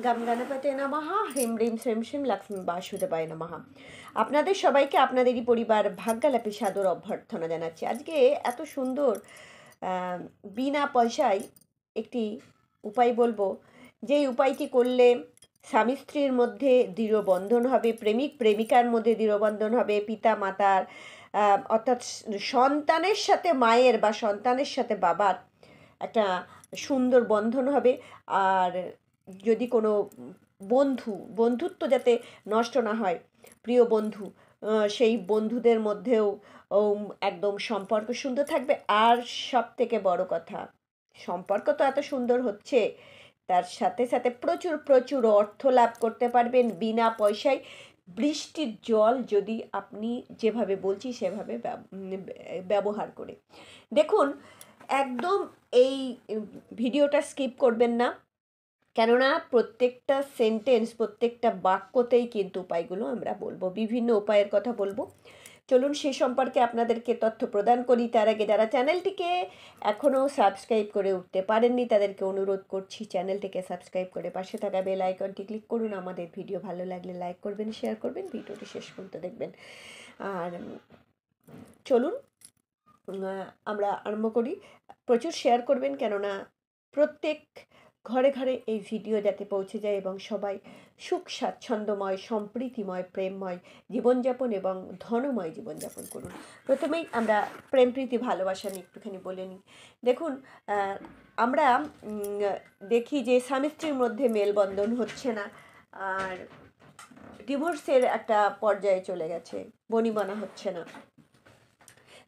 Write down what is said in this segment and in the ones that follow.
গম গণপতে নমঃ। হ্রিম হ্রিম শ্রীম শ্রীম লক্ষ্মী বাসুদেবায় নমঃ। আপনাদের সবাইকে আপনাদেরই পরিবার ভাগ্যালাপী সাদর অভ্যর্থনা জানাচ্ছি। আজকে এত সুন্দর বিনা পয়সায় একটি উপায় বলবো, যেই উপায়টি করলে স্বামী স্ত্রীর মধ্যে দৃঢ় বন্ধন হবে, প্রেমিক প্রেমিকার মধ্যে দৃঢ় বন্ধন হবে, পিতা মাতার অর্থাৎ সন্তানের সাথে মায়ের বা সন্তানের সাথে বাবার একটা সুন্দর বন্ধন হবে। আর যদি কোনো বন্ধুত্ব যাতে নষ্ট না হয়, প্রিয় বন্ধু, সেই বন্ধুদের মধ্যেও একদম সম্পর্ক সুন্দর থাকবে। আর সব থেকে বড় কথা, সম্পর্ক তো এত সুন্দর হচ্ছে, তার সাথে সাথে প্রচুর প্রচুর অর্থ লাভ করতে পারবেন বিনা পয়সায়। বৃষ্টির জল যদি আপনি যেভাবে বলছি সেভাবে ব্যবহার করে দেখুন, একদম এই ভিডিওটা স্কিপ করবেন না, কেননা প্রত্যেকটা সেন্টেন্স, প্রত্যেকটা বাক্যতেই কিন্তু উপায়গুলো আমরা বলবো, বিভিন্ন উপায়ের কথা বলবো। চলুন সে সম্পর্কে আপনাদেরকে তথ্য প্রদান করি। তার আগে যারা চ্যানেলটিকে এখনও সাবস্ক্রাইব করে উঠতে পারেননি তাদেরকে অনুরোধ করছি, চ্যানেলটিকে সাবস্ক্রাইব করে পাশে থাকা বেল আইকনটি ক্লিক করুন। আমাদের ভিডিও ভালো লাগলে লাইক করবেন, শেয়ার করবেন, ভিডিওটি শেষ পর্যন্ত দেখবেন। আর চলুন আমরা আরম্ভ করি। প্রচুর শেয়ার করবেন, কেননা প্রত্যেক ঘরে ঘরে এই ভিডিও যাতে পৌঁছে যায় এবং সবাই সুখ স্বাচ্ছন্দ্যময়, সম্প্রীতিময়, প্রেমময় জীবনযাপন এবং ধনময় জীবনযাপন করুন। প্রথমেই আমরা প্রেম প্রীতি ভালোবাসা নিয়ে একটুখানি বলে নিই। দেখুন, আমরা দেখি যে স্বামী স্ত্রীর মধ্যে মেলবন্ধন হচ্ছে না, আর ডিভোর্সের একটা পর্যায়ে চলে গেছে, বনিবনা হচ্ছে না।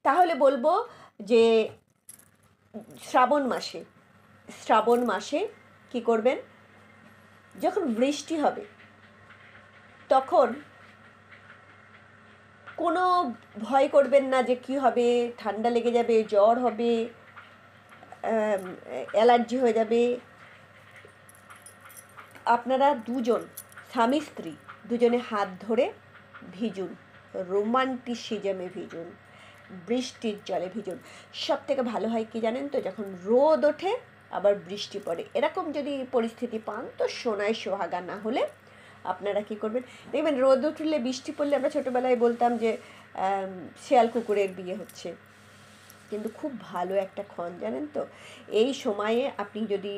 তাহলে বলবো যে শ্রাবণ মাসে কি করবেন, যখন বৃষ্টি হবে তখন কোনো ভয় করবেন না যে কি হবে, ঠান্ডা লেগে যাবে, জ্বর হবে, অ্যালার্জি হয়ে যাবে। আপনারা দুজন স্বামী স্ত্রী দুজনে হাত ধরে ভিজুন, রোমান্টিসিজমে ভিজুন, বৃষ্টির জলে ভিজুন। সব থেকে ভালো হয় কি জানেন তো, যখন রোদ ওঠে আবার বৃষ্টি পড়ে, এরকম যদি পরিস্থিতি পান তো সোনায় সোহাগা। না হলে আপনারা কি করবেন, দেখবেন রোদ উঠলে বৃষ্টি পড়লে আমরা ছোটোবেলায় বলতাম যে শেয়াল কুকুরের বিয়ে হচ্ছে, কিন্তু খুব ভালো একটা ক্ষণ জানেন তো। এই সময়ে আপনি যদি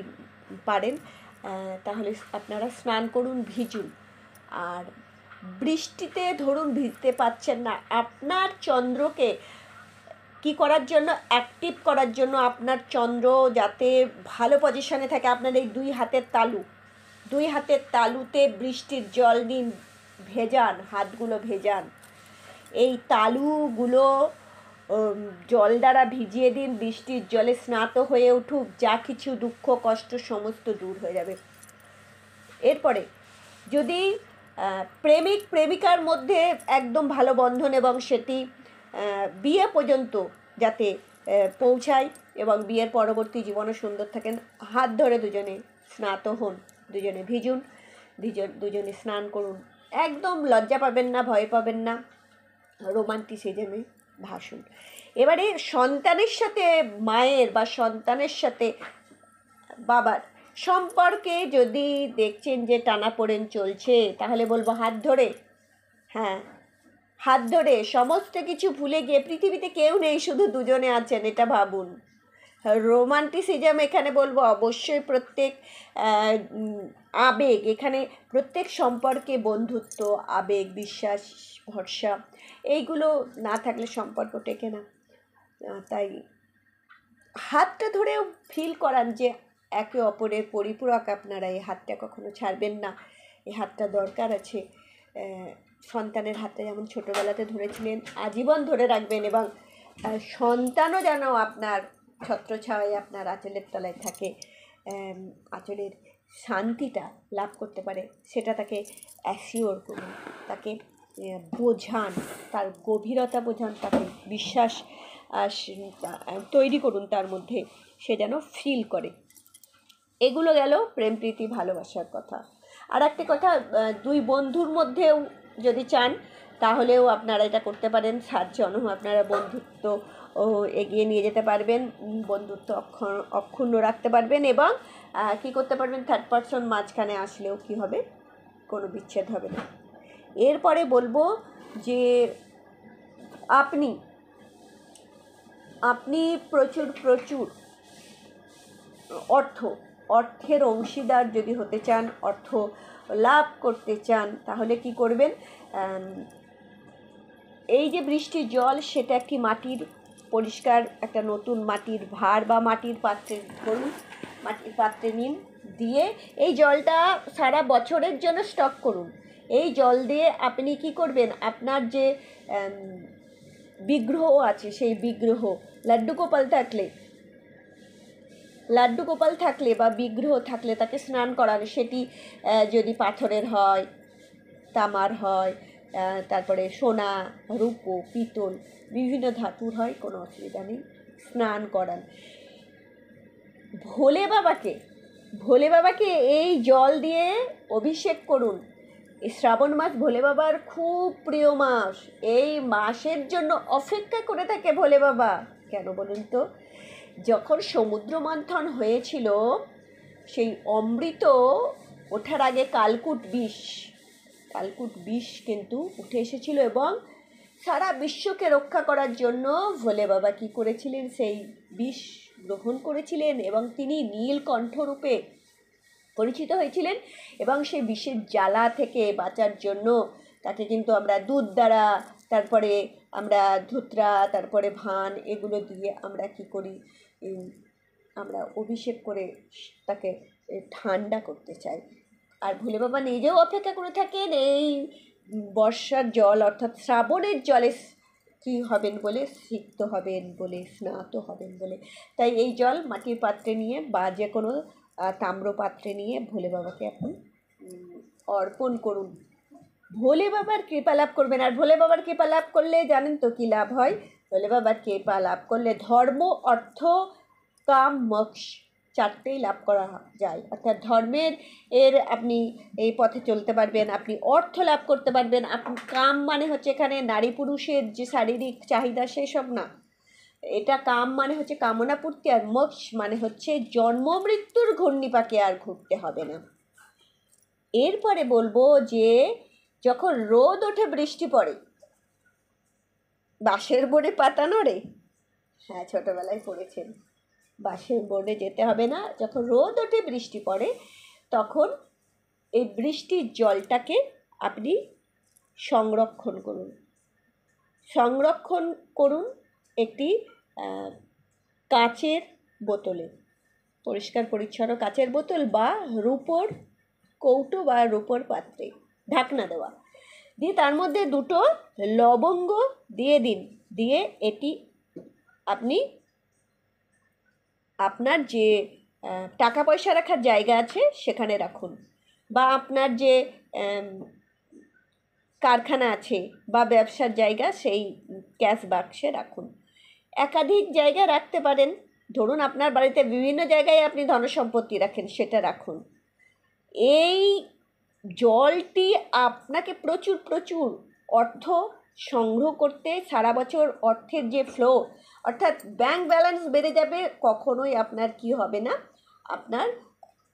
পারেন তাহলে আপনারা স্নান করুন, ভিজুন। আর বৃষ্টিতে ধরুন ভিজতে পাচ্ছেন না, আপনার চন্দ্রকে কি করার জন্য, অ্যাক্টিভ করার জন্য, আপনার চন্দ্র যাতে ভালো পজিশনে থাকে, আপনার এই দুই হাতের তালুতে বৃষ্টির জল নিন, ভেজান, হাতগুলো ভেজান, এই তালুগুলো জল দ্বারা ভিজিয়ে দিন, বৃষ্টির জলে স্নাত হয়ে উঠুক, যা কিছু দুঃখ কষ্ট সমস্ত দূর হয়ে যাবে। এরপরে যদি প্রেমিক প্রেমিকার মধ্যে একদম ভালো বন্ধন এবং সেটি বিয়ে পর্যন্ত যাতে পৌঁছায় এবং বিয়ের পরবর্তী জীবনও সুন্দর থাকেন, হাত ধরে দুজনে স্নাত হন, দুজনে ভিজুন, দুজনে স্নান করুন, একদম লজ্জা পাবেন না, ভয় পাবেন না, রোমান্টিসিজমে ভাসুন। এবারে সন্তানের সাথে মায়ের বা সন্তানের সাথে বাবার সম্পর্কে যদি দেখছেন যে টানাপোড়েন চলছে, তাহলে বলবো হাত ধরে, হ্যাঁ হাত ধরে সমস্ত কিছু ভুলে গিয়ে, পৃথিবীতে কেউ নেই, শুধু দুজনে আছেন, এটা ভাবুন। রোমান্টিসিজম এখানে বলবো অবশ্যই প্রত্যেক আবেগ, এখানে প্রত্যেক সম্পর্কে বন্ধুত্ব, আবেগ, বিশ্বাস, ভরসা, এইগুলো না থাকলে সম্পর্ক টেকে না। তাই হাতটা ধরেও ফিল করান যে একে অপরের পরিপূরক আপনারা, এই হাতটা কখনো ছাড়বেন না, এই হাতটা দরকার আছে। সন্তানের হাতটা যেমন ছোটোবেলাতে ধরেছিলেন আজীবন ধরে রাখবেন, এবং সন্তানও যেন আপনার ছত্রছায়ায়, আপনার আঁচলের তলায় থাকে, আঁচলের শান্তিটা লাভ করতে পারে, সেটা তাকে অ্যাসিওর করুন, তাকে বোঝান, তার গভীরতা বোঝান, তাকে বিশ্বাস তৈরি করুন তার মধ্যে, সে যেন ফিল করে। এগুলো গেল প্রেম প্রীতি ভালোবাসার কথা। আর একটা কথা, দুই বন্ধুর মধ্যেও যদি চান তাহলেও আপনারা এটা করতে পারেন, 7 জনও আপনারা বন্ধুত্ব ও এগিয়ে নিয়ে যেতে পারবেন, বন্ধুত্ব অক্ষুণ্ণ রাখতে পারবেন, এবং কি করতে পারবেন, থার্ড পারসন মাঝখানে আসলেও কি হবে, কোনো বিচ্ছেদ হবে না। এরপরে বলবো যে আপনি আপনি প্রচুর প্রচুর অর্থের অংশীদার যদি হতে চান, অর্থ লাভ করতে চান, তাহলে কি করবেন, এই যে বৃষ্টির জল, সেটা একটি মাটির পরিষ্কার একটা নতুন মাটির ভাঁড় বা মাটির পাত্রে ধরুন, মাটির পাত্রে নিন, দিয়ে এই জলটা সারা বছরের জন্য স্টক করুন। এই জল দিয়ে আপনি কি করবেন, আপনার যে বিগ্রহ আছে, সেই বিগ্রহ, লাড্ডু গোপাল থাকলে বা বিগ্রহ থাকলে তাকে স্নান করান। সেটি যদি পাথরের হয়, তামার হয়, তারপরে সোনা, রূপো, পিতল, বিভিন্ন ধাতুর হয়, কোনো অসুবিধা নেই, স্নান করান। ভোলে বাবাকে এই জল দিয়ে অভিষেক করুন। এই শ্রাবণ মাস ভোলে বাবার খুব প্রিয় মাস। এই মাসের জন্য অপেক্ষা করে থাকে ভোলে বাবা। কেন বলুন তো? যখন সমুদ্র মন্থন হয়েছিল, সেই অমৃত ওঠার আগে কালকূট বিষ কিন্তু উঠে এসেছিল, এবং সারা বিশ্বকে রক্ষা করার জন্য ভোলে বাবা কী করেছিলেন, সেই বিষ গ্রহণ করেছিলেন, এবং তিনি নীলকণ্ঠ রূপে পরিচিত হয়েছিলেন। এবং সেই বিষের জ্বালা থেকে বাঁচার জন্য তাকে কিন্তু আমরা দুধ দ্বারা, তারপরে আমরা ধুতরা, তারপরে ভান, এগুলো দিয়ে আমরা কি করি, আমরা অভিষেক করে তাকে ঠান্ডা করতে চাই। আর ভোলে বাবা নিজেও অপেক্ষা করে থাকেন এই বর্ষার জল, অর্থাৎ শ্রাবণের জলে কি হবেন বলে, সিক্ত হবেন বলে, স্নাত হবেন বলে। তাই এই জল মাটির পাত্রে নিয়ে বা যে কোনো তাম্র পাত্রে নিয়ে ভোলে বাবাকে এখন অর্পণ করুন। ভোলে বাবার কৃপা লাভ করবেন। আর ভোলে বাবার কৃপা লাভ করলে জানেন তো কী লাভ হয়? ভোলে বাবার কৃপা লাভ করলে ধর্ম, অর্থ, কাম, মোক্ষ চারটেই লাভ করা যায়। অর্থাৎ ধর্মের আপনি এই পথে চলতে পারবেন, আপনি অর্থ লাভ করতে পারবেন। আপনি কাম মানে হচ্ছে এখানে নারী পুরুষের যে শারীরিক চাহিদা, সেসব না। এটা কাম মানে হচ্ছে কামনা পূর্তি, আর মোক্ষ মানে হচ্ছে জন্ম মৃত্যুর ঘূর্ণিপাকে আর ঘুরতে হবে না। এরপরে বলবো যে যখন রোদ ওঠে, বৃষ্টি পড়ে, বাঁশের বোর্ডে পাতা নড়ে। হ্যাঁ, ছোটোবেলায় পড়েছেন। বাঁশের বোর্ডে যেতে হবে না। যখন রোদ ওঠে, বৃষ্টি পড়ে, তখন এই বৃষ্টির জলটাকে আপনি সংরক্ষণ করুন একটি কাচের বোতলে, পরিষ্কার পরিচ্ছন্ন কাচের বোতল বা রূপোর কৌটো বা রূপোর পাত্রে, ঢাকনা দেওয়া, দিয়ে তার মধ্যে 2টো লবঙ্গ দিয়ে দিন। দিয়ে এটি আপনি আপনার যে টাকা পয়সা রাখার জায়গা আছে সেখানে রাখুন, বা আপনার যে কারখানা আছে বা ব্যবসার জায়গা, সেই ক্যাশ বাক্সে রাখুন। একাধিক জায়গায় রাখতে পারেন। ধরুন আপনার বাড়িতে বিভিন্ন জায়গায় আপনি ধনসম্পত্তি রাখেন, সেটা রাখুন। এই জলটি আপনাকে প্রচুর প্রচুর অর্থ সংগ্রহ করতে, সারা বছর অর্থের যে ফ্লো, অর্থাৎ ব্যাংক ব্যালেন্স বেড়ে যাবে, কখনোই আপনার কি হবে না, আপনার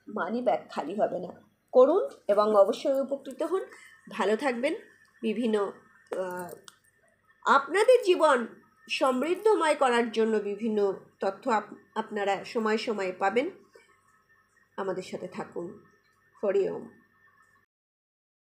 মানি ব্যাগ খালি হবে না। করুন এবং অবশ্যই উপকৃত হন। ভালো থাকবেন। বিভিন্ন আপনাদের জীবন সমৃদ্ধময় করার জন্য বিভিন্ন তথ্য আপনারা সময় সময়ে পাবেন। আমাদের সাথে থাকুন। হরি ওম।